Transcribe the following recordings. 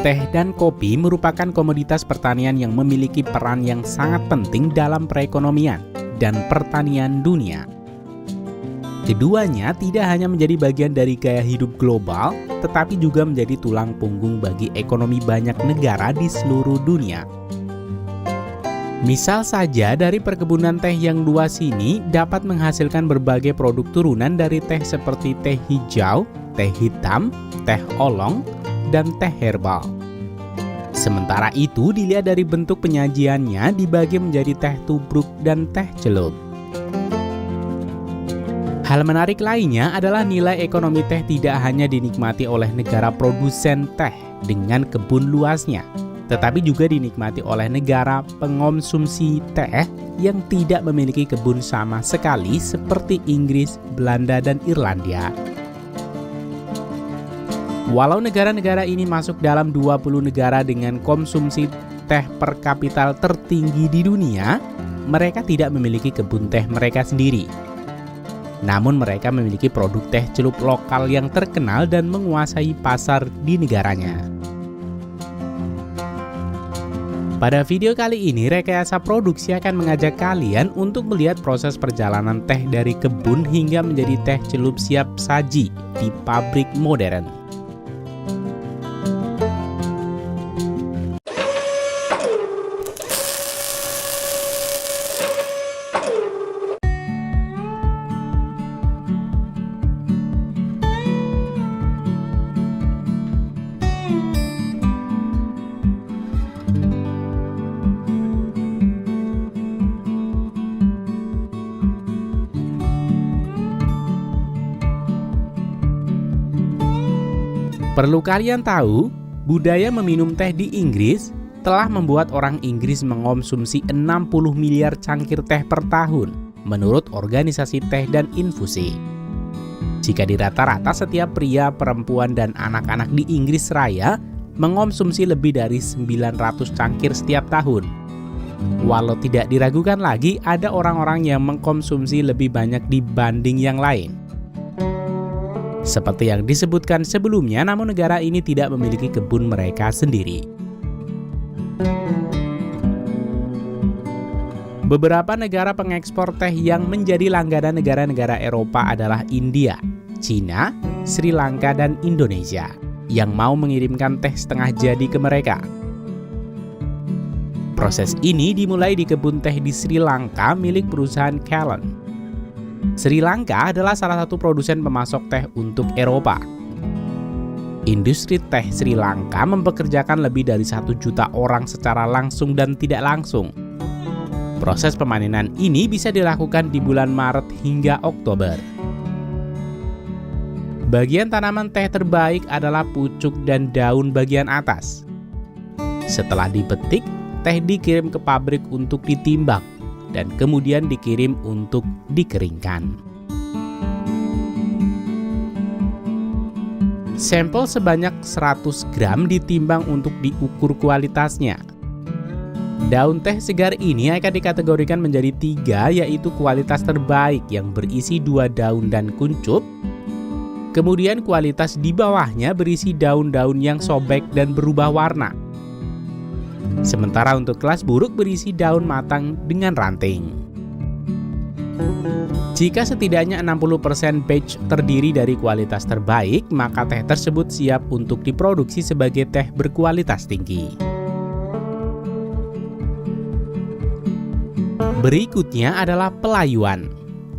Teh dan kopi merupakan komoditas pertanian yang memiliki peran yang sangat penting dalam perekonomian dan pertanian dunia. Keduanya tidak hanya menjadi bagian dari gaya hidup global, tetapi juga menjadi tulang punggung bagi ekonomi banyak negara di seluruh dunia. Misal saja dari perkebunan teh yang luas ini dapat menghasilkan berbagai produk turunan dari teh seperti teh hijau, teh hitam, teh oolong, dan teh herbal. Sementara itu dilihat dari bentuk penyajiannya dibagi menjadi teh tubruk dan teh celup. Hal menarik lainnya adalah nilai ekonomi teh tidak hanya dinikmati oleh negara produsen teh dengan kebun luasnya, tetapi juga dinikmati oleh negara pengonsumsi teh yang tidak memiliki kebun sama sekali seperti Inggris, Belanda, dan Irlandia. Walau negara-negara ini masuk dalam 20 negara dengan konsumsi teh per kapita tertinggi di dunia, mereka tidak memiliki kebun teh mereka sendiri. Namun mereka memiliki produk teh celup lokal yang terkenal dan menguasai pasar di negaranya. Pada video kali ini, Rekayasa Produksi akan mengajak kalian untuk melihat proses perjalanan teh dari kebun hingga menjadi teh celup siap saji di pabrik modern. Perlu kalian tahu, budaya meminum teh di Inggris telah membuat orang Inggris mengonsumsi 60 miliar cangkir teh per tahun, menurut organisasi teh dan infusi. Jika di rata-rata setiap pria, perempuan, dan anak-anak di Inggris Raya mengonsumsi lebih dari 900 cangkir setiap tahun. Walau tidak diragukan lagi, ada orang-orang yang mengkonsumsi lebih banyak dibanding yang lain. Seperti yang disebutkan sebelumnya, namun negara ini tidak memiliki kebun mereka sendiri. Beberapa negara pengekspor teh yang menjadi langganan negara-negara Eropa adalah India, Cina, Sri Lanka, dan Indonesia, yang mau mengirimkan teh setengah jadi ke mereka. Proses ini dimulai di kebun teh di Sri Lanka milik perusahaan Ceylon. Sri Lanka adalah salah satu produsen pemasok teh untuk Eropa. Industri teh Sri Lanka mempekerjakan lebih dari 1 juta orang secara langsung dan tidak langsung. Proses pemanenan ini bisa dilakukan di bulan Maret hingga Oktober. Bagian tanaman teh terbaik adalah pucuk dan daun bagian atas. Setelah dipetik, teh dikirim ke pabrik untuk ditimbang dan kemudian dikirim untuk dikeringkan. Sampel sebanyak 100 gram ditimbang untuk diukur kualitasnya. Daun teh segar ini akan dikategorikan menjadi 3, yaitu kualitas terbaik yang berisi 2 daun dan kuncup. Kemudian kualitas di bawahnya berisi daun-daun yang sobek dan berubah warna. Sementara untuk kelas buruk berisi daun matang dengan ranting. Jika setidaknya 60% batch terdiri dari kualitas terbaik, maka teh tersebut siap untuk diproduksi sebagai teh berkualitas tinggi. Berikutnya adalah pelayuan.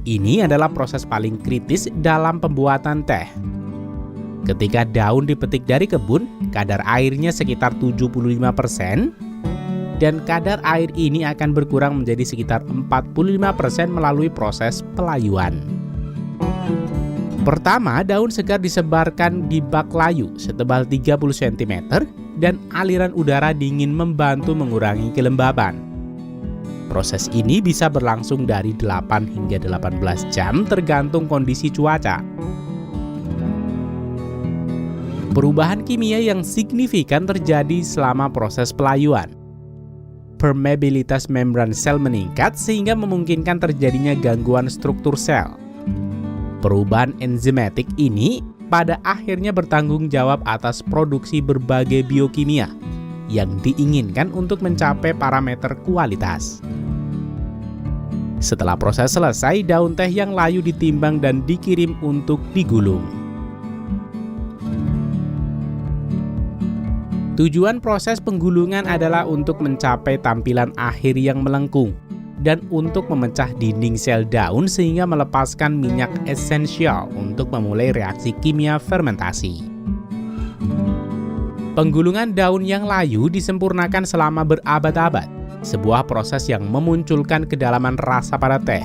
Ini adalah proses paling kritis dalam pembuatan teh. Ketika daun dipetik dari kebun, kadar airnya sekitar 75%, dan kadar air ini akan berkurang menjadi sekitar 45% melalui proses pelayuan. Pertama, daun segar disebarkan di bak layu setebal 30 cm dan aliran udara dingin membantu mengurangi kelembaban. Proses ini bisa berlangsung dari 8 hingga 18 jam tergantung kondisi cuaca. Perubahan kimia yang signifikan terjadi selama proses pelayuan. Permeabilitas membran sel meningkat sehingga memungkinkan terjadinya gangguan struktur sel. Perubahan enzimatik ini pada akhirnya bertanggung jawab atas produksi berbagai biokimia yang diinginkan untuk mencapai parameter kualitas. Setelah proses selesai, daun teh yang layu ditimbang dan dikirim untuk digulung. Tujuan proses penggulungan adalah untuk mencapai tampilan akhir yang melengkung dan untuk memecah dinding sel daun sehingga melepaskan minyak esensial untuk memulai reaksi kimia fermentasi. Penggulungan daun yang layu disempurnakan selama berabad-abad, sebuah proses yang memunculkan kedalaman rasa pada teh.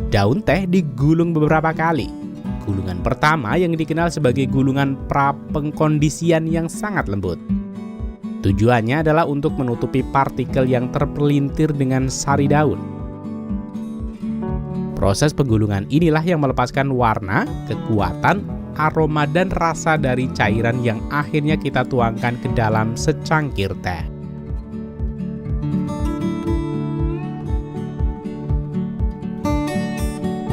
Daun teh digulung beberapa kali. Gulungan pertama yang dikenal sebagai gulungan pra-pengkondisian yang sangat lembut. Tujuannya adalah untuk menutupi partikel yang terpelintir dengan sari daun. Proses penggulungan inilah yang melepaskan warna, kekuatan, aroma, dan rasa dari cairan yang akhirnya kita tuangkan ke dalam secangkir teh.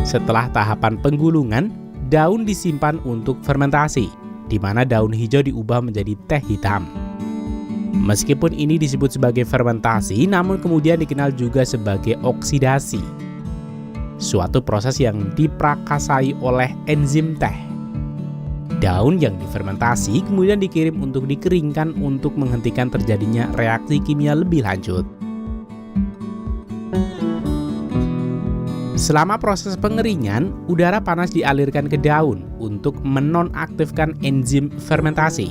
Setelah tahapan penggulungan, daun disimpan untuk fermentasi, di mana daun hijau diubah menjadi teh hitam. Meskipun ini disebut sebagai fermentasi, namun kemudian dikenal juga sebagai oksidasi, suatu proses yang diprakasai oleh enzim teh. Daun yang difermentasi kemudian dikirim untuk dikeringkan untuk menghentikan terjadinya reaksi kimia lebih lanjut. Selama proses pengeringan, udara panas dialirkan ke daun untuk menonaktifkan enzim fermentasi.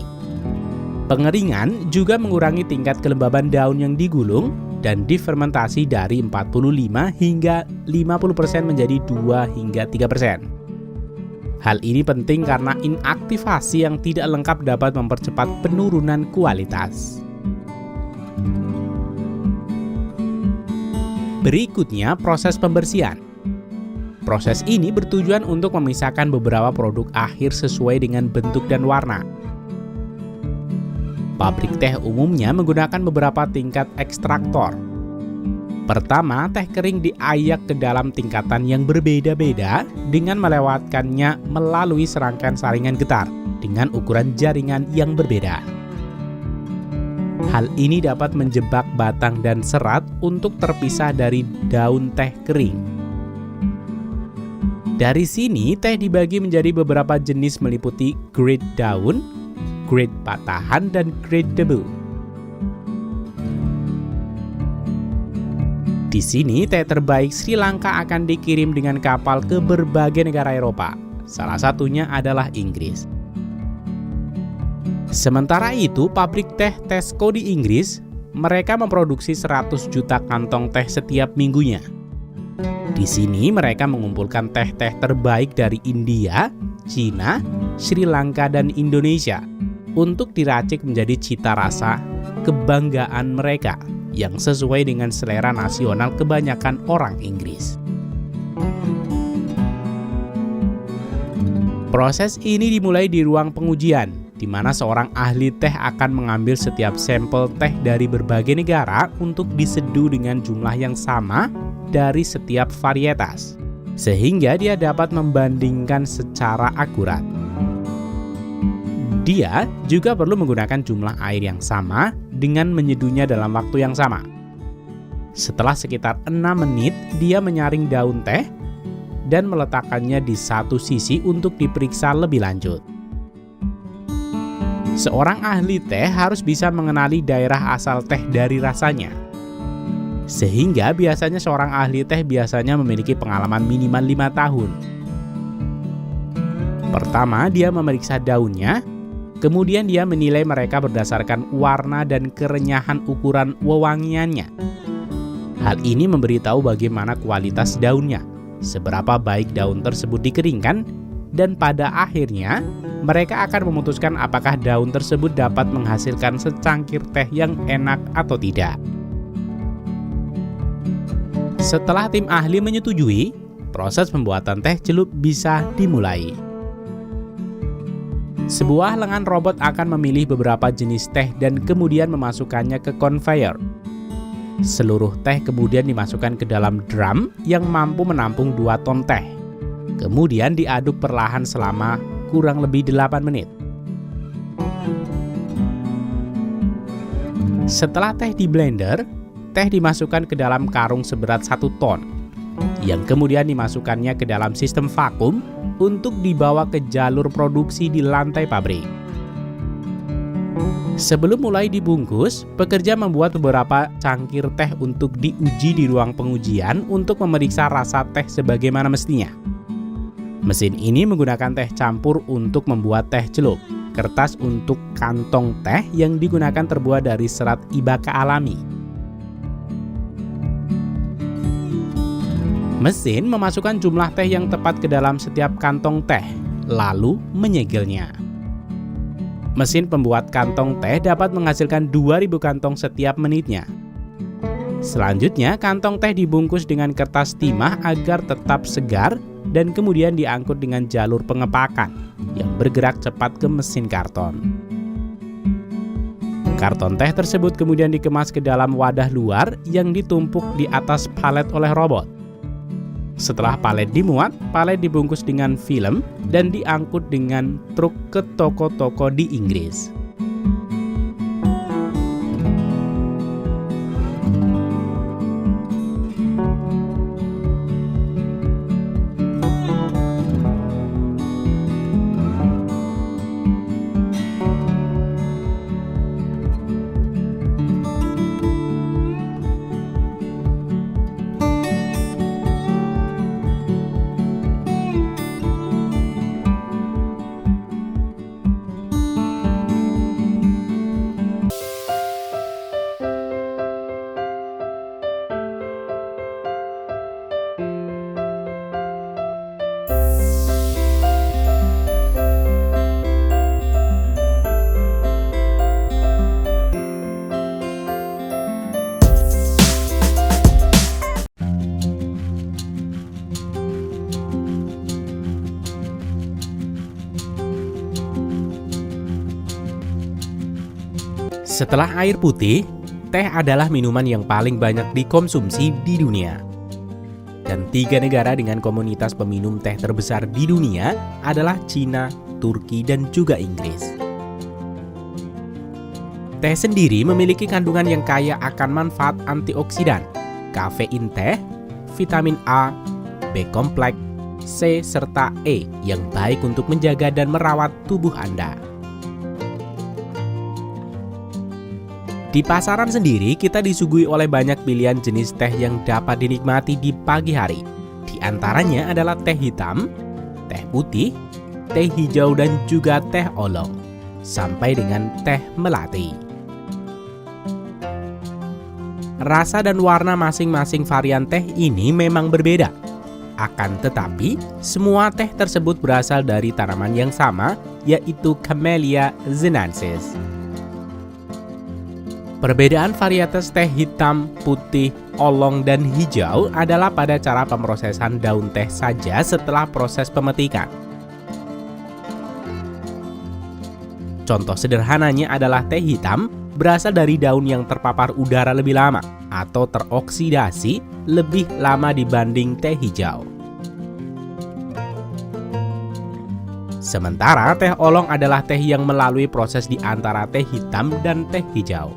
Pengeringan juga mengurangi tingkat kelembaban daun yang digulung dan difermentasi dari 45 hingga 50% menjadi 2 hingga 3%. Hal ini penting karena inaktivasi yang tidak lengkap dapat mempercepat penurunan kualitas. Berikutnya, proses pembersihan. Proses ini bertujuan untuk memisahkan beberapa produk akhir sesuai dengan bentuk dan warna. Pabrik teh umumnya menggunakan beberapa tingkat ekstraktor. Pertama, teh kering diayak ke dalam tingkatan yang berbeda-beda dengan melewatkannya melalui serangkaian saringan getar dengan ukuran jaringan yang berbeda. Hal ini dapat menjebak batang dan serat untuk terpisah dari daun teh kering. Dari sini, teh dibagi menjadi beberapa jenis meliputi grade daun, grade patahan, dan grade debu. Di sini, teh terbaik Sri Lanka akan dikirim dengan kapal ke berbagai negara Eropa. Salah satunya adalah Inggris. Sementara itu, pabrik teh Tesco di Inggris, mereka memproduksi 100 juta kantong teh setiap minggunya. Di sini mereka mengumpulkan teh-teh terbaik dari India, Cina, Sri Lanka, dan Indonesia untuk diracik menjadi cita rasa kebanggaan mereka yang sesuai dengan selera nasional kebanyakan orang Inggris. Proses ini dimulai di ruang pengujian, di mana seorang ahli teh akan mengambil setiap sampel teh dari berbagai negara untuk diseduh dengan jumlah yang sama dari setiap varietas, sehingga dia dapat membandingkan secara akurat. Dia juga perlu menggunakan jumlah air yang sama dengan menyeduhnya dalam waktu yang sama. Setelah sekitar 6 menit, dia menyaring daun teh dan meletakkannya di satu sisi untuk diperiksa lebih lanjut. Seorang ahli teh harus bisa mengenali daerah asal teh dari rasanya. Sehingga biasanya seorang ahli teh biasanya memiliki pengalaman minimal 5 tahun. Pertama, dia memeriksa daunnya, kemudian dia menilai mereka berdasarkan warna dan kerenyahan ukuran wewangiannya. Hal ini memberitahu bagaimana kualitas daunnya, seberapa baik daun tersebut dikeringkan, dan pada akhirnya mereka akan memutuskan apakah daun tersebut dapat menghasilkan secangkir teh yang enak atau tidak. Setelah tim ahli menyetujui, proses pembuatan teh celup bisa dimulai. Sebuah lengan robot akan memilih beberapa jenis teh dan kemudian memasukkannya ke conveyor. Seluruh teh kemudian dimasukkan ke dalam drum yang mampu menampung 2 ton teh. Kemudian diaduk perlahan selama kurang lebih 8 menit. Setelah teh di blender, teh dimasukkan ke dalam karung seberat 1 ton, yang kemudian dimasukkannya ke dalam sistem vakum untuk dibawa ke jalur produksi di lantai pabrik. Sebelum mulai dibungkus, pekerja membuat beberapa cangkir teh untuk diuji di ruang pengujian untuk memeriksa rasa teh sebagaimana mestinya. Mesin ini menggunakan teh campur untuk membuat teh celup. Kertas untuk kantong teh yang digunakan terbuat dari serat ibaka alami. Mesin memasukkan jumlah teh yang tepat ke dalam setiap kantong teh, lalu menyegelnya. Mesin pembuat kantong teh dapat menghasilkan 2000 kantong setiap menitnya. Selanjutnya, kantong teh dibungkus dengan kertas timah agar tetap segar dan kemudian diangkut dengan jalur pengepakan yang bergerak cepat ke mesin karton. Karton teh tersebut kemudian dikemas ke dalam wadah luar yang ditumpuk di atas palet oleh robot. Setelah palet dimuat, palet dibungkus dengan film dan diangkut dengan truk ke toko-toko di Inggris. Setelah air putih, teh adalah minuman yang paling banyak dikonsumsi di dunia. Dan 3 negara dengan komunitas peminum teh terbesar di dunia adalah Cina, Turki, dan juga Inggris. Teh sendiri memiliki kandungan yang kaya akan manfaat antioksidan, kafein teh, vitamin A, B kompleks, C, serta E yang baik untuk menjaga dan merawat tubuh Anda. Di pasaran sendiri, kita disuguhi oleh banyak pilihan jenis teh yang dapat dinikmati di pagi hari. Di antaranya adalah teh hitam, teh putih, teh hijau, dan juga teh oolong, sampai dengan teh melati. Rasa dan warna masing-masing varian teh ini memang berbeda. Akan tetapi, semua teh tersebut berasal dari tanaman yang sama, yaitu Camellia sinensis. Perbedaan varietas teh hitam, putih, oolong, dan hijau adalah pada cara pemrosesan daun teh saja setelah proses pemetikan. Contoh sederhananya adalah teh hitam berasal dari daun yang terpapar udara lebih lama atau teroksidasi lebih lama dibanding teh hijau. Sementara teh oolong adalah teh yang melalui proses di antara teh hitam dan teh hijau.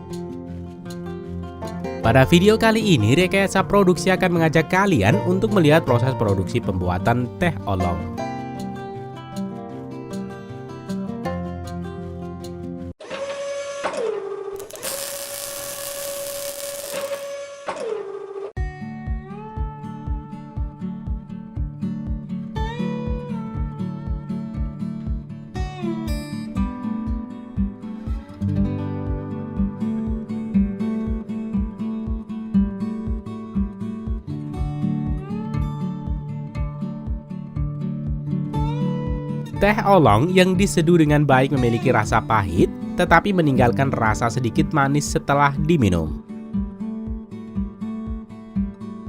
Pada video kali ini, Rekayasa Produksi akan mengajak kalian untuk melihat proses produksi pembuatan teh oolong. Teh oolong yang diseduh dengan baik memiliki rasa pahit, tetapi meninggalkan rasa sedikit manis setelah diminum.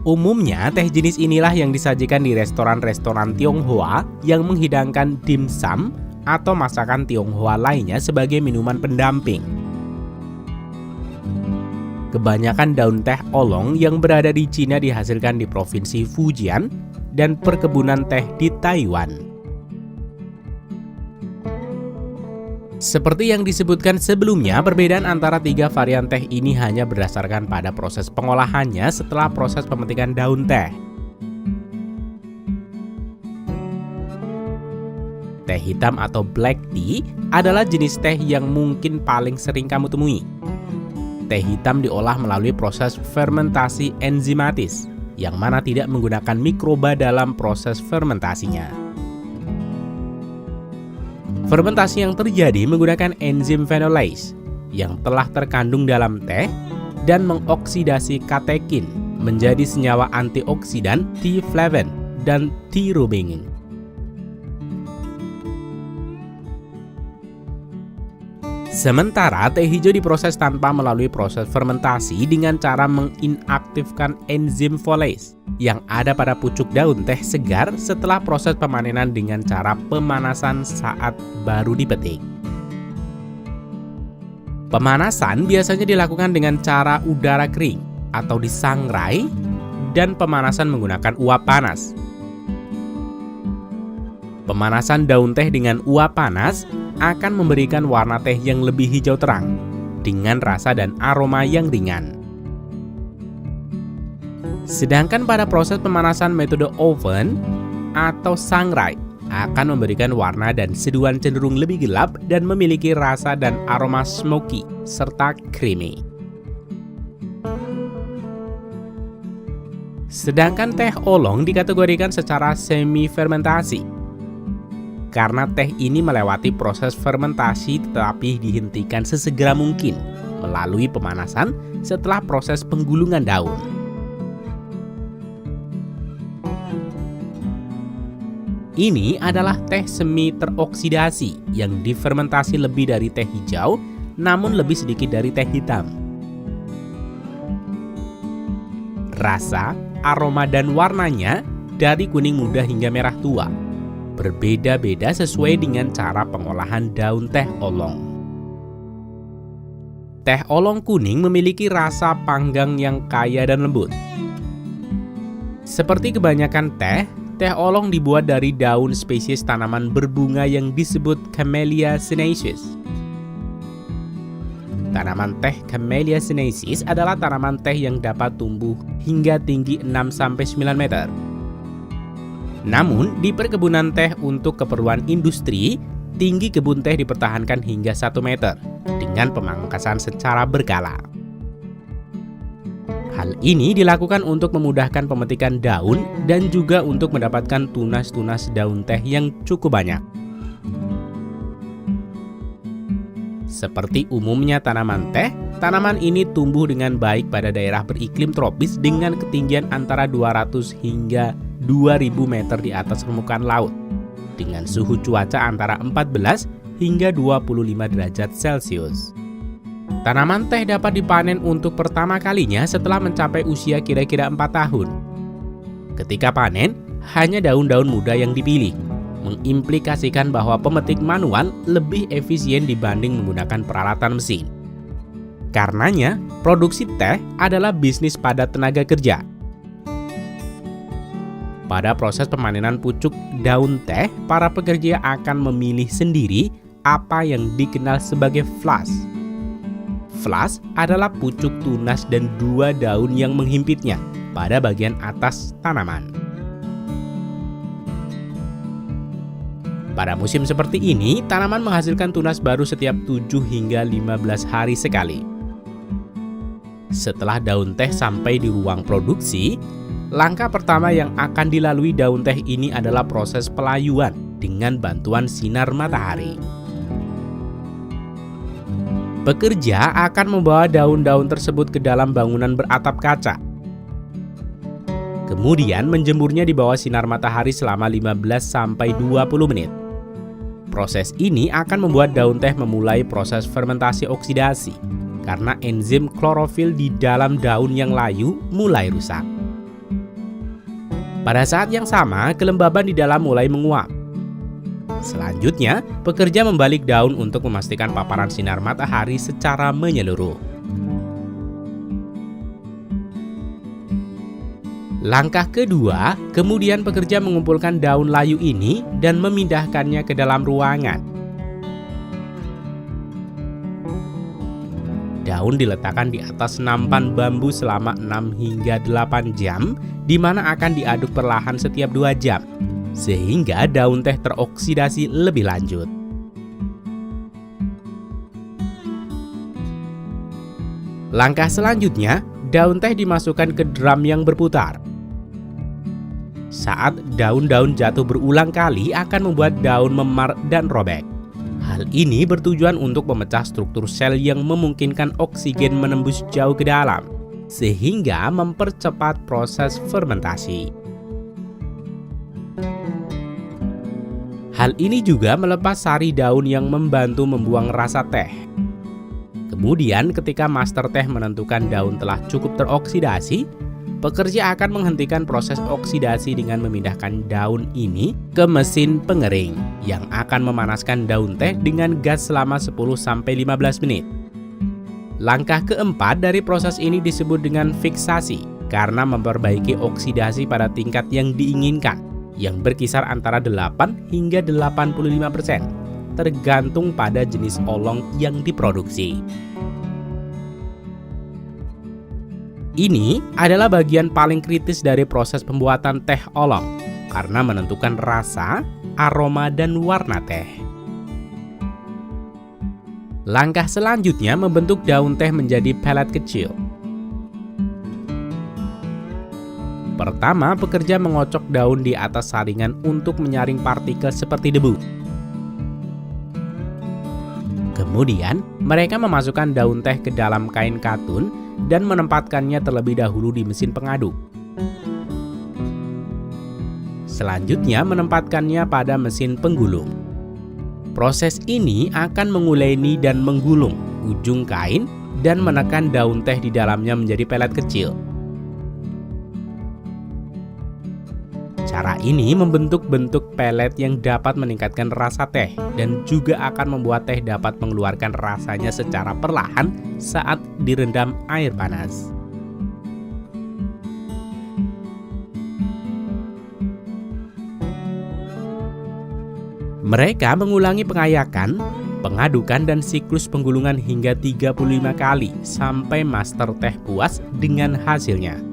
Umumnya, teh jenis inilah yang disajikan di restoran-restoran Tionghoa yang menghidangkan dimsum atau masakan Tionghoa lainnya sebagai minuman pendamping. Kebanyakan daun teh oolong yang berada di Cina dihasilkan di provinsi Fujian dan perkebunan teh di Taiwan. Seperti yang disebutkan sebelumnya, perbedaan antara 3 varian teh ini hanya berdasarkan pada proses pengolahannya setelah proses pemetikan daun teh. Teh hitam atau black tea adalah jenis teh yang mungkin paling sering kamu temui. Teh hitam diolah melalui proses fermentasi enzimatis, yang mana tidak menggunakan mikroba dalam proses fermentasinya. Fermentasi yang terjadi menggunakan enzim phenolase yang telah terkandung dalam teh dan mengoksidasi katekin menjadi senyawa antioksidan T-flavin dan T-rubinin. Sementara teh hijau diproses tanpa melalui proses fermentasi dengan cara menginaktifkan enzim folase yang ada pada pucuk daun teh segar setelah proses pemanenan dengan cara pemanasan saat baru dipetik. Pemanasan biasanya dilakukan dengan cara udara kering atau disangrai dan pemanasan menggunakan uap panas. Pemanasan daun teh dengan uap panas akan memberikan warna teh yang lebih hijau terang dengan rasa dan aroma yang ringan. Sedangkan pada proses pemanasan metode oven atau sangrai akan memberikan warna dan seduhan cenderung lebih gelap dan memiliki rasa dan aroma smoky serta creamy. Sedangkan teh oolong dikategorikan secara semi fermentasi karena teh ini melewati proses fermentasi tetapi dihentikan sesegera mungkin melalui pemanasan setelah proses penggulungan daun. Ini adalah teh semi teroksidasi yang difermentasi lebih dari teh hijau namun lebih sedikit dari teh hitam. Rasa, aroma, dan warnanya dari kuning muda hingga merah tua berbeda-beda sesuai dengan cara pengolahan daun teh oolong. Teh oolong kuning memiliki rasa panggang yang kaya dan lembut. Seperti kebanyakan teh oolong dibuat dari daun spesies tanaman berbunga yang disebut Camellia sinensis. Tanaman teh Camellia sinensis adalah tanaman teh yang dapat tumbuh hingga tinggi 6-9 meter. Namun, di perkebunan teh untuk keperluan industri, tinggi kebun teh dipertahankan hingga 1 meter dengan pemangkasan secara berkala. Hal ini dilakukan untuk memudahkan pemetikan daun dan juga untuk mendapatkan tunas-tunas daun teh yang cukup banyak. Seperti umumnya tanaman teh, tanaman ini tumbuh dengan baik pada daerah beriklim tropis dengan ketinggian antara 200 hingga 2000 meter di atas permukaan laut dengan suhu cuaca antara 14 hingga 25 derajat Celcius. Tanaman teh dapat dipanen untuk pertama kalinya setelah mencapai usia kira-kira 4 tahun. Ketika panen, hanya daun-daun muda yang dipilih, mengimplikasikan bahwa pemetik manual lebih efisien dibanding menggunakan peralatan mesin. Karenanya, produksi teh adalah bisnis padat tenaga kerja. Pada proses pemanenan pucuk daun teh, para pekerja akan memilih sendiri apa yang dikenal sebagai flask. Flask adalah pucuk tunas dan 2 daun yang menghimpitnya pada bagian atas tanaman. Pada musim seperti ini, tanaman menghasilkan tunas baru setiap 7 hingga 15 hari sekali. Setelah daun teh sampai di ruang produksi, langkah pertama yang akan dilalui daun teh ini adalah proses pelayuan dengan bantuan sinar matahari. Pekerja akan membawa daun-daun tersebut ke dalam bangunan beratap kaca. Kemudian menjemurnya di bawah sinar matahari selama 15-20 menit. Proses ini akan membuat daun teh memulai proses fermentasi oksidasi karena enzim klorofil di dalam daun yang layu mulai rusak. Pada saat yang sama, kelembaban di dalam mulai menguap. Selanjutnya, pekerja membalik daun untuk memastikan paparan sinar matahari secara menyeluruh. Langkah kedua, kemudian pekerja mengumpulkan daun layu ini dan memindahkannya ke dalam ruangan. daun diletakkan di atas nampan bambu selama 6 hingga 8 jam, di mana akan diaduk perlahan setiap 2 jam, sehingga daun teh teroksidasi lebih lanjut. Langkah selanjutnya, daun teh dimasukkan ke drum yang berputar. Saat daun-daun jatuh berulang kali akan membuat daun memar dan robek. Hal ini bertujuan untuk memecah struktur sel yang memungkinkan oksigen menembus jauh ke dalam, sehingga mempercepat proses fermentasi. Hal ini juga melepas sari daun yang membantu membuang rasa teh. Kemudian ketika master teh menentukan daun telah cukup teroksidasi, pekerja akan menghentikan proses oksidasi dengan memindahkan daun ini ke mesin pengering yang akan memanaskan daun teh dengan gas selama 10-15 menit. Langkah keempat dari proses ini disebut dengan fiksasi karena memperbaiki oksidasi pada tingkat yang diinginkan yang berkisar antara 8 hingga 85% tergantung pada jenis olong yang diproduksi. Ini adalah bagian paling kritis dari proses pembuatan teh olong karena menentukan rasa, aroma, dan warna teh. Langkah selanjutnya membentuk daun teh menjadi pelet kecil. Pertama, pekerja mengocok daun di atas saringan untuk menyaring partikel seperti debu. Kemudian, mereka memasukkan daun teh ke dalam kain katun dan menempatkannya terlebih dahulu di mesin pengaduk. Selanjutnya menempatkannya pada mesin penggulung. Proses ini akan menguleni dan menggulung ujung kain dan menekan daun teh di dalamnya menjadi pelet kecil. Cara ini membentuk bentuk pelet yang dapat meningkatkan rasa teh dan juga akan membuat teh dapat mengeluarkan rasanya secara perlahan saat direndam air panas. Mereka mengulangi pengayakan, pengadukan, dan siklus penggulungan hingga 35 kali sampai master teh puas dengan hasilnya.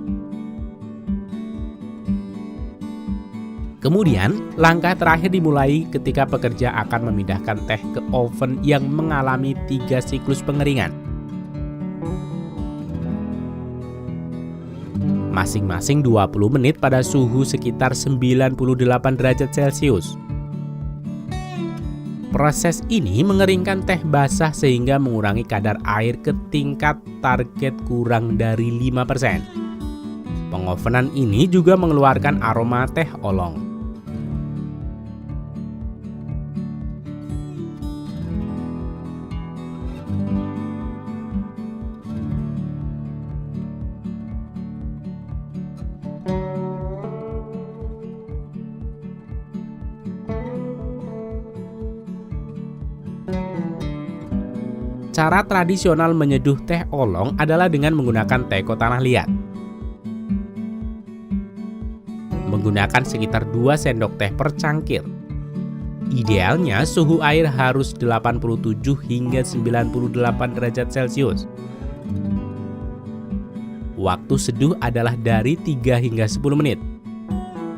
Kemudian, langkah terakhir dimulai ketika pekerja akan memindahkan teh ke oven yang mengalami 3 siklus pengeringan. Masing-masing 20 menit pada suhu sekitar 98 derajat Celcius. Proses ini mengeringkan teh basah sehingga mengurangi kadar air ke tingkat target kurang dari 5%. Pengovenan ini juga mengeluarkan aroma teh olong. Cara tradisional menyeduh teh olong adalah dengan menggunakan teko tanah liat. Menggunakan sekitar 2 sendok teh per cangkir. Idealnya suhu air harus 87 hingga 98 derajat Celcius. Waktu seduh adalah dari 3 hingga 10 menit.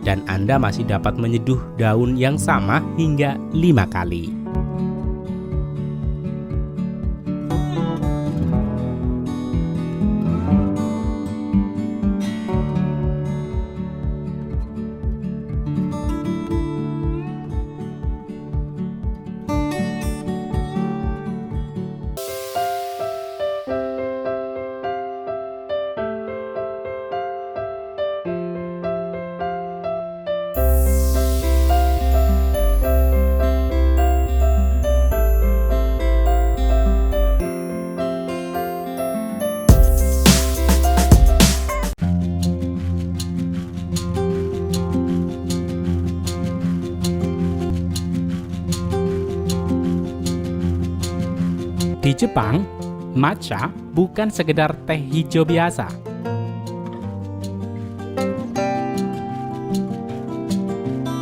Dan Anda masih dapat menyeduh daun yang sama hingga 5 kali. Di Jepang, matcha bukan sekedar teh hijau biasa.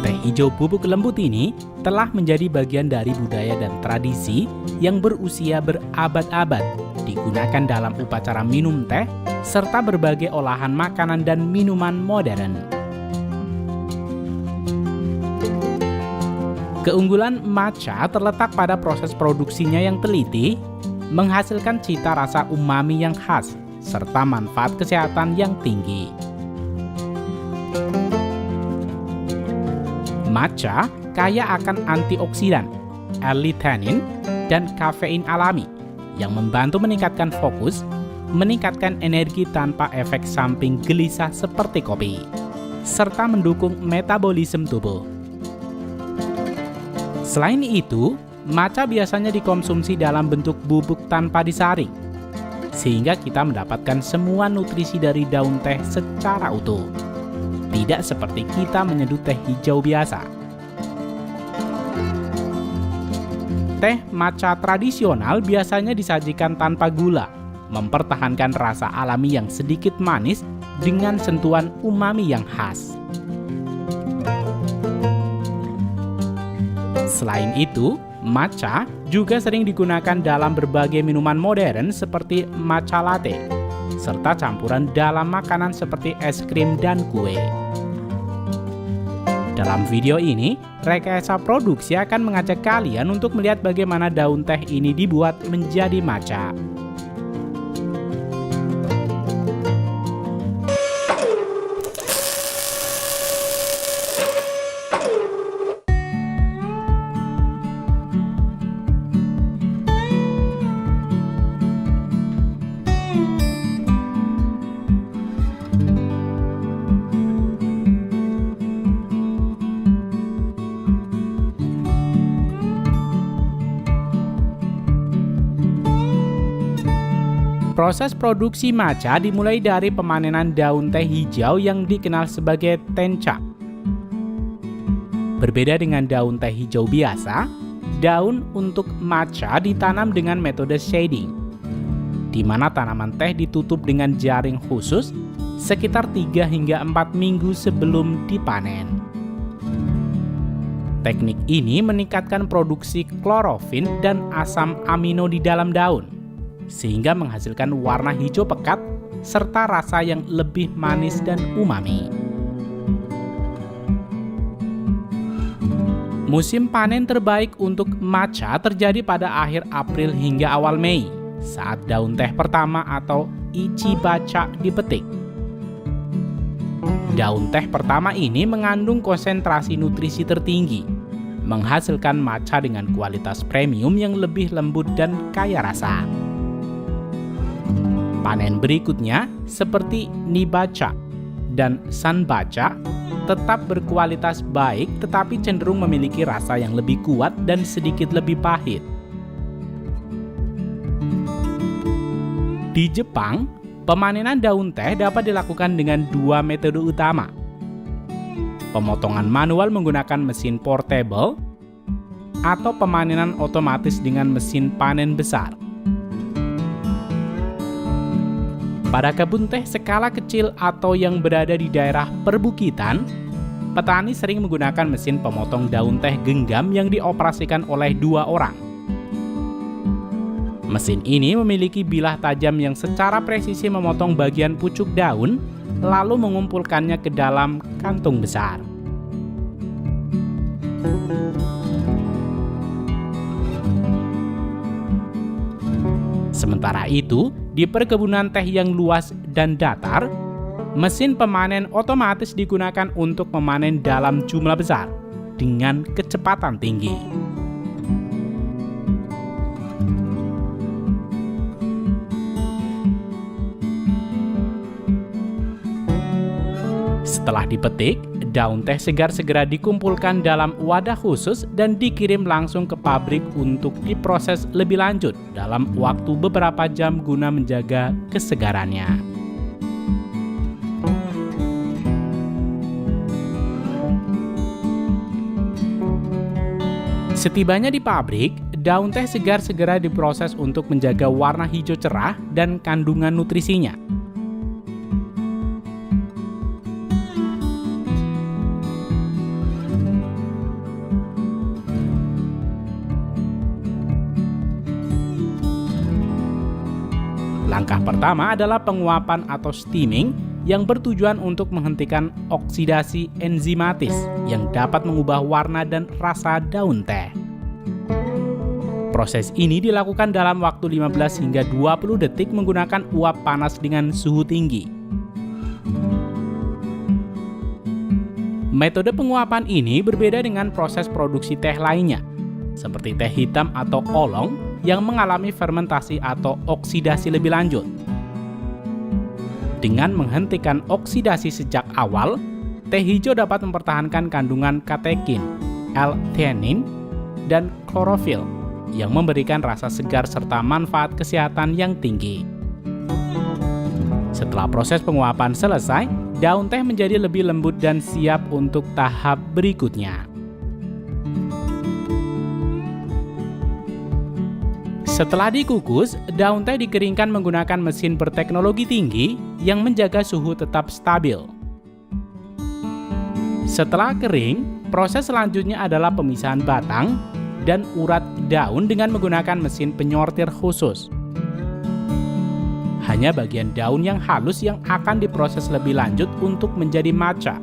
Teh hijau bubuk lembut ini telah menjadi bagian dari budaya dan tradisi yang berusia berabad-abad digunakan dalam upacara minum teh, serta berbagai olahan makanan dan minuman modern. Keunggulan matcha terletak pada proses produksinya yang teliti, menghasilkan cita rasa umami yang khas, serta manfaat kesehatan yang tinggi. Matcha kaya akan antioksidan, L-theanine, dan kafein alami yang membantu meningkatkan fokus, meningkatkan energi tanpa efek samping gelisah seperti kopi, serta mendukung metabolisme tubuh. Selain itu, matcha biasanya dikonsumsi dalam bentuk bubuk tanpa disaring, sehingga kita mendapatkan semua nutrisi dari daun teh secara utuh. Tidak seperti kita menyeduh teh hijau biasa. Teh matcha tradisional biasanya disajikan tanpa gula, mempertahankan rasa alami yang sedikit manis dengan sentuhan umami yang khas. Selain itu, matcha juga sering digunakan dalam berbagai minuman modern seperti matcha latte, serta campuran dalam makanan seperti es krim dan kue. Dalam video ini, Rekayasa Produksi akan mengajak kalian untuk melihat bagaimana daun teh ini dibuat menjadi matcha. Proses produksi matcha dimulai dari pemanenan daun teh hijau yang dikenal sebagai tencha. Berbeda dengan daun teh hijau biasa, daun untuk matcha ditanam dengan metode shading, di mana tanaman teh ditutup dengan jaring khusus sekitar 3 hingga 4 minggu sebelum dipanen. Teknik ini meningkatkan produksi klorofil dan asam amino di dalam daun, sehingga menghasilkan warna hijau pekat serta rasa yang lebih manis dan umami. Musim panen terbaik untuk matcha terjadi pada akhir April hingga awal Mei, saat daun teh pertama atau ichibacha dipetik. Daun teh pertama ini mengandung konsentrasi nutrisi tertinggi, menghasilkan matcha dengan kualitas premium yang lebih lembut dan kaya rasa. Panen berikutnya, seperti nibacha dan sanbacha, tetap berkualitas baik tetapi cenderung memiliki rasa yang lebih kuat dan sedikit lebih pahit. Di Jepang, pemanenan daun teh dapat dilakukan dengan 2 metode utama. Pemotongan manual menggunakan mesin portable atau pemanenan otomatis dengan mesin panen besar. Pada kebun teh skala kecil atau yang berada di daerah perbukitan, petani sering menggunakan mesin pemotong daun teh genggam yang dioperasikan oleh 2 orang. Mesin ini memiliki bilah tajam yang secara presisi memotong bagian pucuk daun, lalu mengumpulkannya ke dalam kantung besar. Sementara itu, di perkebunan teh yang luas dan datar, mesin pemanen otomatis digunakan untuk memanen dalam jumlah besar dengan kecepatan tinggi. Setelah dipetik, daun teh segar segera dikumpulkan dalam wadah khusus dan dikirim langsung ke pabrik untuk diproses lebih lanjut dalam waktu beberapa jam guna menjaga kesegarannya. Setibanya di pabrik, daun teh segar segera diproses untuk menjaga warna hijau cerah dan kandungan nutrisinya. Langkah pertama adalah penguapan atau steaming yang bertujuan untuk menghentikan oksidasi enzimatis yang dapat mengubah warna dan rasa daun teh. Proses ini dilakukan dalam waktu 15 hingga 20 detik menggunakan uap panas dengan suhu tinggi. Metode penguapan ini berbeda dengan proses produksi teh lainnya, seperti teh hitam atau oolong yang mengalami fermentasi atau oksidasi lebih lanjut. Dengan menghentikan oksidasi sejak awal, teh hijau dapat mempertahankan kandungan katekin, L-theanine, dan klorofil yang memberikan rasa segar serta manfaat kesehatan yang tinggi. Setelah proses penguapan selesai, daun teh menjadi lebih lembut dan siap untuk tahap berikutnya. Setelah dikukus, daun teh dikeringkan menggunakan mesin berteknologi tinggi yang menjaga suhu tetap stabil. Setelah kering, proses selanjutnya adalah pemisahan batang dan urat daun dengan menggunakan mesin penyortir khusus. Hanya bagian daun yang halus yang akan diproses lebih lanjut untuk menjadi matcha.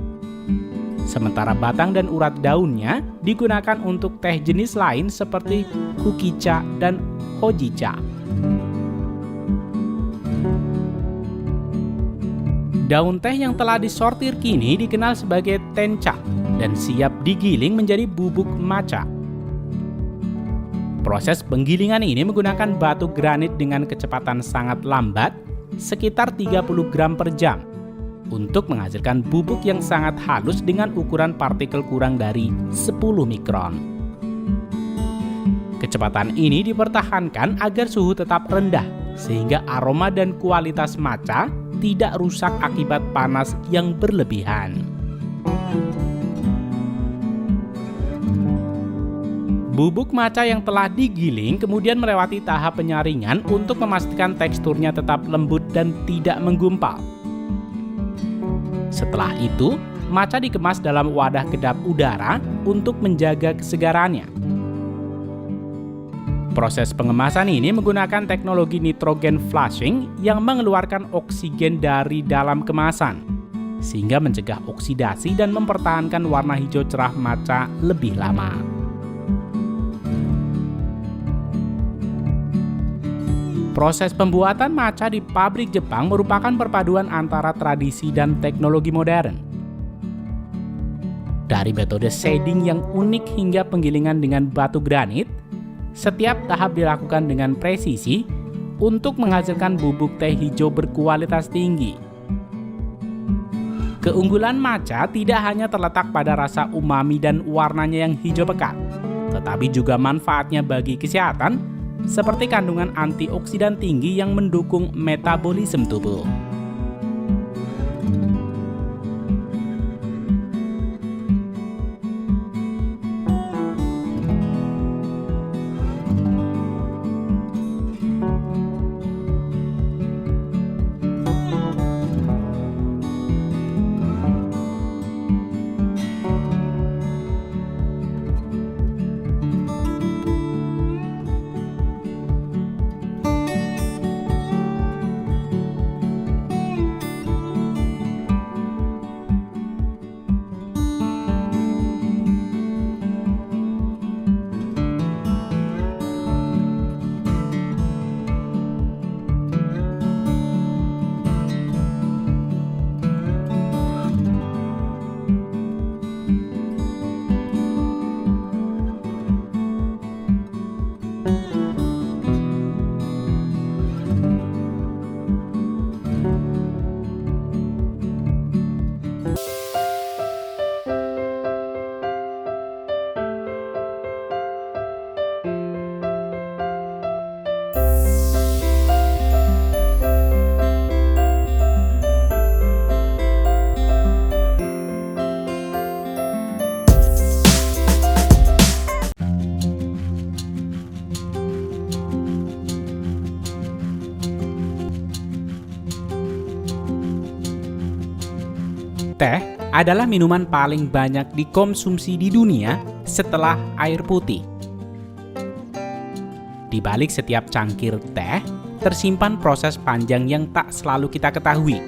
Sementara batang dan urat daunnya digunakan untuk teh jenis lain seperti kukicha dan hojicha. Daun teh yang telah disortir kini dikenal sebagai tencha dan siap digiling menjadi bubuk matcha. Proses penggilingan ini menggunakan batu granit dengan kecepatan sangat lambat, sekitar 30 gram per jam, untuk menghasilkan bubuk yang sangat halus dengan ukuran partikel kurang dari 10 mikron. Kecepatan ini dipertahankan agar suhu tetap rendah, sehingga aroma dan kualitas matcha tidak rusak akibat panas yang berlebihan. Bubuk matcha yang telah digiling kemudian melewati tahap penyaringan untuk memastikan teksturnya tetap lembut dan tidak menggumpal. Setelah itu, matcha dikemas dalam wadah kedap udara untuk menjaga kesegarannya. Proses pengemasan ini menggunakan teknologi nitrogen flushing yang mengeluarkan oksigen dari dalam kemasan, sehingga mencegah oksidasi dan mempertahankan warna hijau cerah matcha lebih lama. Proses pembuatan matcha di pabrik Jepang merupakan perpaduan antara tradisi dan teknologi modern. Dari metode shading yang unik hingga penggilingan dengan batu granit, setiap tahap dilakukan dengan presisi untuk menghasilkan bubuk teh hijau berkualitas tinggi. Keunggulan matcha tidak hanya terletak pada rasa umami dan warnanya yang hijau pekat, tetapi juga manfaatnya bagi kesehatan, seperti kandungan antioksidan tinggi yang mendukung metabolisme tubuh. Teh adalah minuman paling banyak dikonsumsi di dunia setelah air putih. Di balik setiap cangkir teh, tersimpan proses panjang yang tak selalu kita ketahui.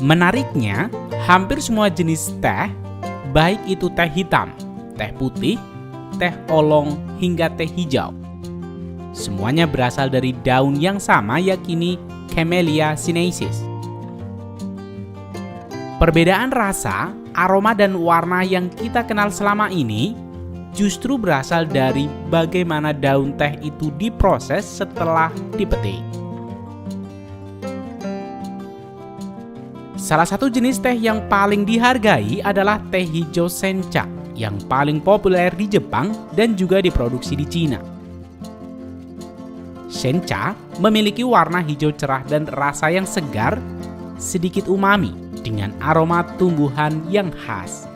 Menariknya, hampir semua jenis teh, baik itu teh hitam, teh putih, teh oolong, hingga teh hijau, semuanya berasal dari daun yang sama, yakni Camellia sinensis. Perbedaan rasa, aroma, dan warna yang kita kenal selama ini justru berasal dari bagaimana daun teh itu diproses setelah dipetik. Salah satu jenis teh yang paling dihargai adalah teh hijau sencha, yang paling populer di Jepang dan juga diproduksi di Cina. Sencha memiliki warna hijau cerah dan rasa yang segar, sedikit umami, dengan aroma tumbuhan yang khas.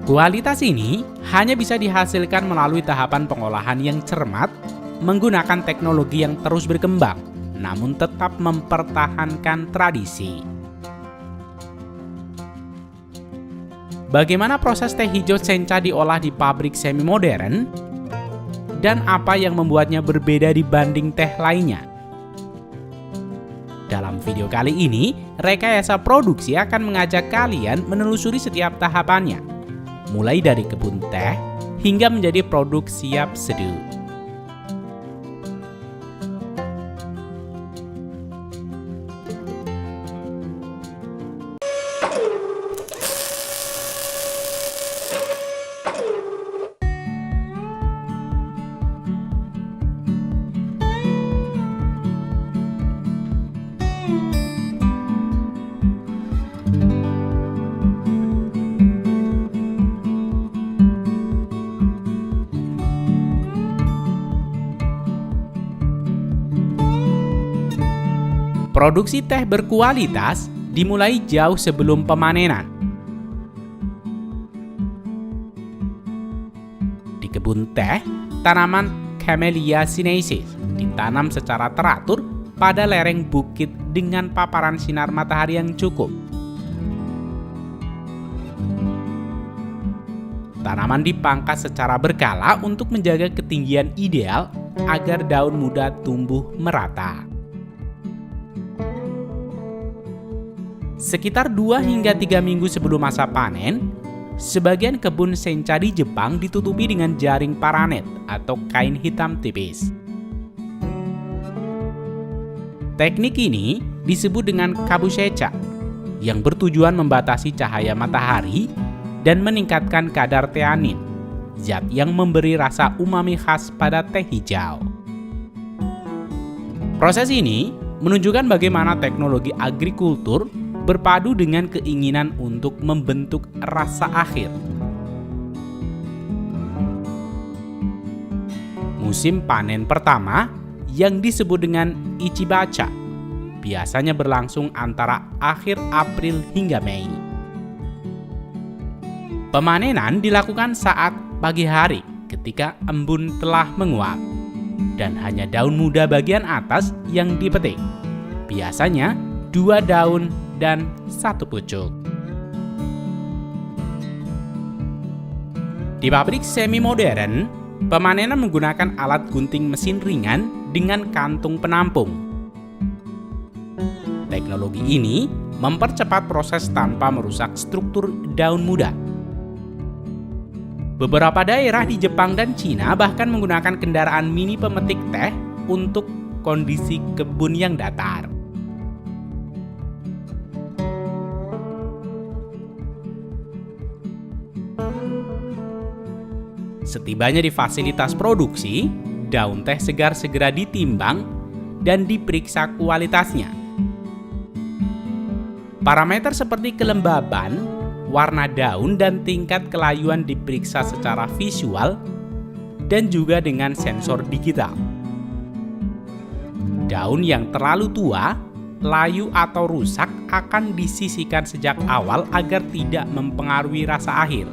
Kualitas ini hanya bisa dihasilkan melalui tahapan pengolahan yang cermat, menggunakan teknologi yang terus berkembang, namun tetap mempertahankan tradisi. Bagaimana proses teh hijau sencha diolah di pabrik semi modern? Dan apa yang membuatnya berbeda dibanding teh lainnya? Dalam video kali ini, Rekayasa Produksi akan mengajak kalian menelusuri setiap tahapannya, mulai dari kebun teh hingga menjadi produk siap seduh. Produksi teh berkualitas dimulai jauh sebelum pemanenan. Di kebun teh, tanaman Camellia sinensis ditanam secara teratur pada lereng bukit dengan paparan sinar matahari yang cukup. Tanaman dipangkas secara berkala untuk menjaga ketinggian ideal agar daun muda tumbuh merata. Sekitar 2 hingga 3 minggu sebelum masa panen, sebagian kebun sencha di Jepang ditutupi dengan jaring paranet atau kain hitam tipis. Teknik ini disebut dengan kabusecha, yang bertujuan membatasi cahaya matahari dan meningkatkan kadar teanin, zat yang memberi rasa umami khas pada teh hijau. Proses ini menunjukkan bagaimana teknologi agrikultur berpadu dengan keinginan untuk membentuk rasa akhir. Musim panen pertama yang disebut dengan Ichibacha biasanya berlangsung antara akhir April hingga Mei. Pemanenan dilakukan saat pagi hari ketika embun telah menguap dan hanya daun muda bagian atas yang dipetik. Biasanya 2 daun dan 1 pucuk. Di pabrik semi modern, pemanenan menggunakan alat gunting mesin ringan dengan kantung penampung. Teknologi ini mempercepat proses tanpa merusak struktur daun muda. Beberapa daerah di Jepang dan Cina bahkan menggunakan kendaraan mini pemetik teh untuk kondisi kebun yang datar. Setibanya di fasilitas produksi, daun teh segar segera ditimbang dan diperiksa kualitasnya. Parameter seperti kelembaban, warna daun, dan tingkat kelayuan diperiksa secara visual dan juga dengan sensor digital. Daun yang terlalu tua, layu atau rusak akan disisihkan sejak awal agar tidak mempengaruhi rasa akhir.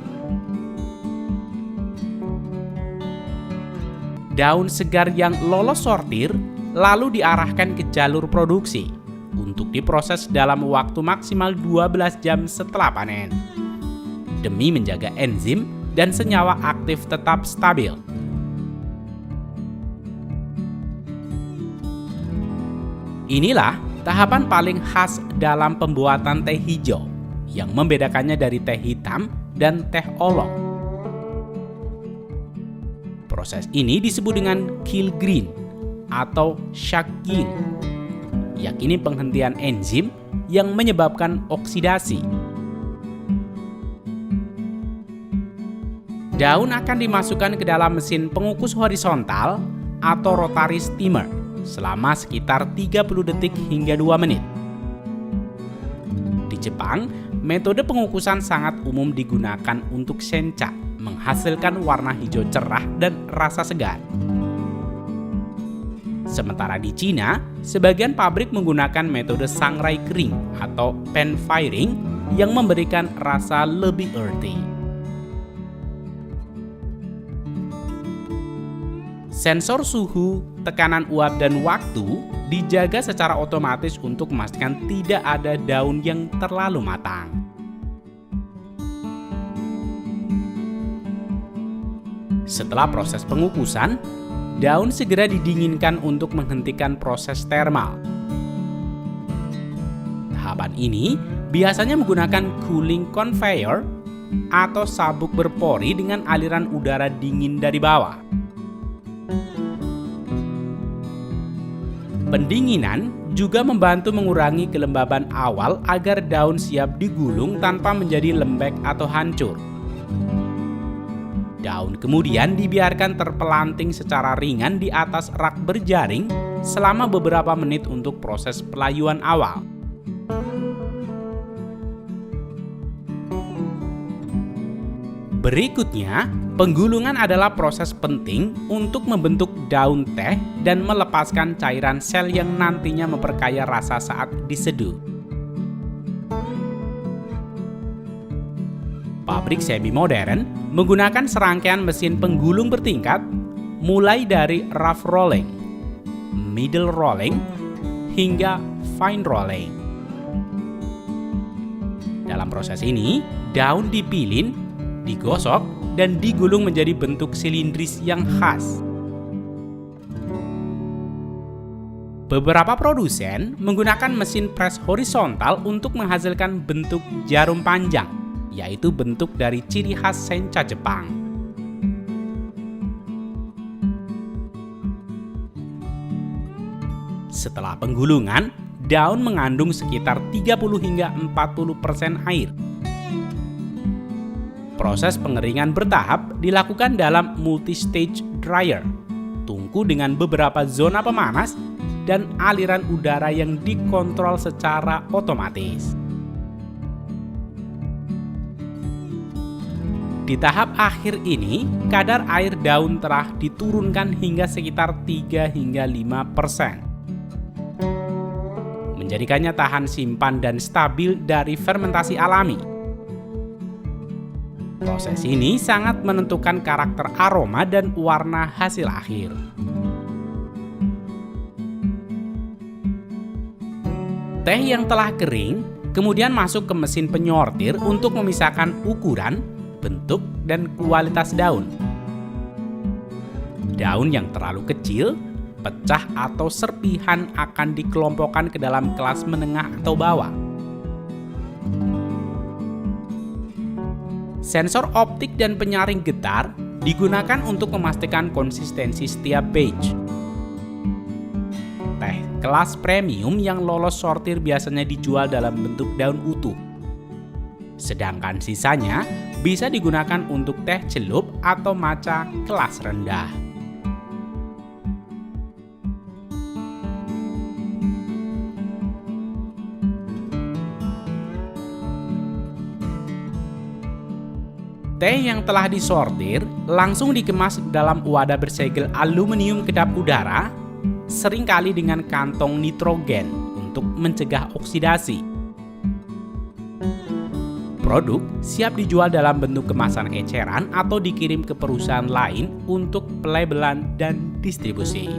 Daun segar yang lolos sortir lalu diarahkan ke jalur produksi untuk diproses dalam waktu maksimal 12 jam setelah panen, demi menjaga enzim dan senyawa aktif tetap stabil. Inilah tahapan paling khas dalam pembuatan teh hijau yang membedakannya dari teh hitam dan teh oolong. Proses ini disebut dengan kilgreen atau shaking, yakni penghentian enzim yang menyebabkan oksidasi. Daun akan dimasukkan ke dalam mesin pengukus horizontal atau rotary steamer selama sekitar 30 detik hingga 2 menit. Di Jepang, metode pengukusan sangat umum digunakan untuk sencha, menghasilkan warna hijau cerah dan rasa segar. Sementara di Cina, sebagian pabrik menggunakan metode sangrai kering atau pan firing yang memberikan rasa lebih earthy. Sensor suhu, tekanan uap, dan waktu dijaga secara otomatis untuk memastikan tidak ada daun yang terlalu matang. Setelah proses pengukusan, daun segera didinginkan untuk menghentikan proses termal. Tahapan ini biasanya menggunakan cooling conveyor atau sabuk berpori dengan aliran udara dingin dari bawah. Pendinginan juga membantu mengurangi kelembaban awal agar daun siap digulung tanpa menjadi lembek atau hancur. Daun kemudian dibiarkan terpelanting secara ringan di atas rak berjaring selama beberapa menit untuk proses pelayuan awal. Berikutnya, penggulungan adalah proses penting untuk membentuk daun teh dan melepaskan cairan sel yang nantinya memperkaya rasa saat diseduh. Pabrik semi-modern menggunakan serangkaian mesin penggulung bertingkat, mulai dari rough rolling, middle rolling, hingga fine rolling. Dalam proses ini, daun dipilin, digosok, dan digulung menjadi bentuk silindris yang khas. Beberapa produsen menggunakan mesin press horizontal untuk menghasilkan bentuk jarum panjang, yaitu bentuk dari ciri khas sencha Jepang. Setelah penggulungan, daun mengandung sekitar 30 hingga 40% air. Proses pengeringan bertahap dilakukan dalam multi-stage dryer, tungku dengan beberapa zona pemanas, dan aliran udara yang dikontrol secara otomatis. Di tahap akhir ini, kadar air daun telah diturunkan hingga sekitar 3 hingga 5%. Menjadikannya tahan simpan dan stabil dari fermentasi alami. Proses ini sangat menentukan karakter aroma dan warna hasil akhir. Teh yang telah kering kemudian masuk ke mesin penyortir untuk memisahkan ukuran, bentuk, dan kualitas daun. Daun yang terlalu kecil, pecah, atau serpihan akan dikelompokkan ke dalam kelas menengah atau bawah. Sensor optik dan penyaring getar digunakan untuk memastikan konsistensi setiap batch. Teh kelas premium yang lolos sortir biasanya dijual dalam bentuk daun utuh. Sedangkan sisanya bisa digunakan untuk teh celup atau matcha kelas rendah. Teh yang telah disortir langsung dikemas dalam wadah bersegel aluminium kedap udara, seringkali dengan kantong nitrogen untuk mencegah oksidasi. Produk siap dijual dalam bentuk kemasan eceran atau dikirim ke perusahaan lain untuk pelabelan dan distribusi.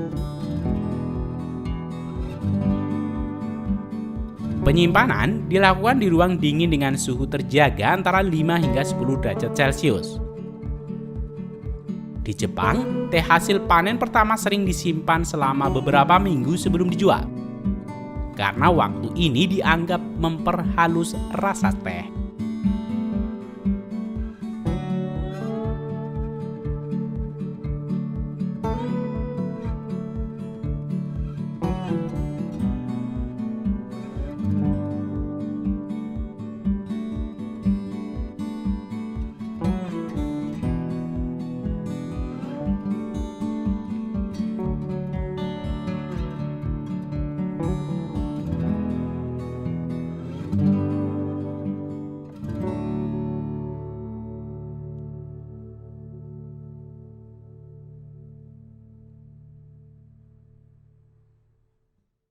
Penyimpanan dilakukan di ruang dingin dengan suhu terjaga antara 5 hingga 10 derajat Celcius. Di Jepang, teh hasil panen pertama sering disimpan selama beberapa minggu sebelum dijual. karena waktu ini dianggap memperhalus rasa teh.